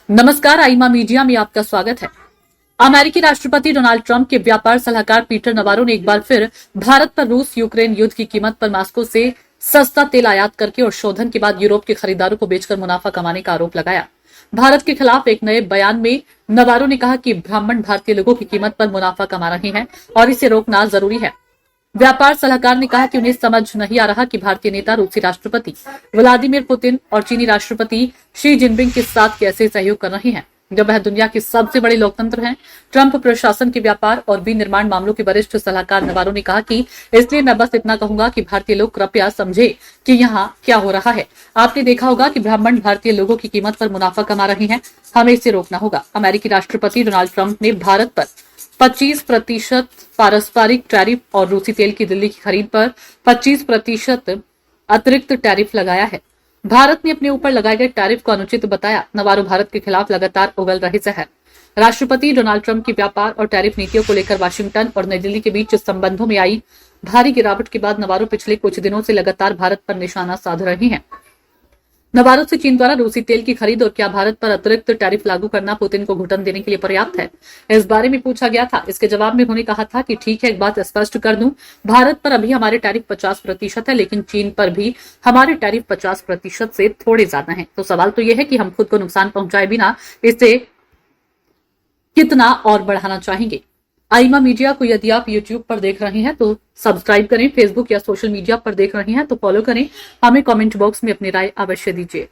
नमस्कार, आईमा मीडिया में आपका स्वागत है। अमेरिकी राष्ट्रपति डोनाल्ड ट्रंप के व्यापार सलाहकार पीटर नवारो ने एक बार फिर भारत पर रूस यूक्रेन युद्ध की कीमत पर मॉस्को से सस्ता तेल आयात करके और शोधन के बाद यूरोप के खरीदारों को बेचकर मुनाफा कमाने का आरोप लगाया। भारत के खिलाफ एक नए बयान में नवारो ने कहा कि ब्राह्मण भारतीय लोगों की कीमत पर मुनाफा कमा रहे हैं और इसे रोकना जरूरी है। व्यापार सलाहकार ने कहा कि उन्हें समझ नहीं आ रहा कि भारतीय नेता रूसी राष्ट्रपति व्लादिमीर पुतिन और चीनी राष्ट्रपति शी जिनपिंग के साथ कैसे सहयोग कर रहे हैं, जब वह दुनिया के सबसे बड़े लोकतंत्र हैं। ट्रंप प्रशासन के व्यापार और विनिर्माण मामलों के वरिष्ठ सलाहकार नवारो ने कहा कि इसलिए मैं बस इतना कहूंगा कि भारतीय लोग कृपया समझे कि यहाँ क्या हो रहा है। आपने देखा होगा कि ब्राह्मण भारतीय लोगों की कीमत पर मुनाफा कमा रहे हैं, हमें इसे रोकना होगा। अमेरिकी राष्ट्रपति डोनाल्ड ट्रंप ने भारत पर 25% पारस्परिक टैरिफ और रूसी तेल की दिल्ली की खरीद पर 25% अतिरिक्त टैरिफ लगाया है। भारत ने अपने ऊपर लगाए गए टैरिफ को अनुचित बताया। नवारो भारत के खिलाफ लगातार उगल रहे जहर। राष्ट्रपति डोनाल्ड ट्रंप की व्यापार और टैरिफ नीतियों को लेकर वाशिंगटन और नई दिल्ली के बीच संबंधों में आई भारी गिरावट के बाद नवारो पिछले कुछ दिनों से लगातार भारत पर निशाना साध रहे हैं। नवारो से चीन द्वारा रूसी तेल की खरीद और क्या भारत पर अतिरिक्त टैरिफ लागू करना पुतिन को घुटन देने के लिए पर्याप्त है, इस बारे में पूछा गया था। इसके जवाब में उन्होंने कहा था कि ठीक है, एक बात स्पष्ट कर दूं, भारत पर अभी हमारे टैरिफ 50% है, लेकिन चीन पर भी हमारे टैरिफ 50% से थोड़े ज्यादा हैं। तो सवाल तो यह है कि हम खुद को नुकसान पहुंचाए बिना इसे कितना और बढ़ाना चाहेंगे। आईमा मीडिया को यदि आप यूट्यूब पर देख रहे हैं तो सब्सक्राइब करें, फेसबुक या सोशल मीडिया पर देख रहे हैं तो फॉलो करें। हमें कमेंट बॉक्स में अपनी राय अवश्य दीजिए।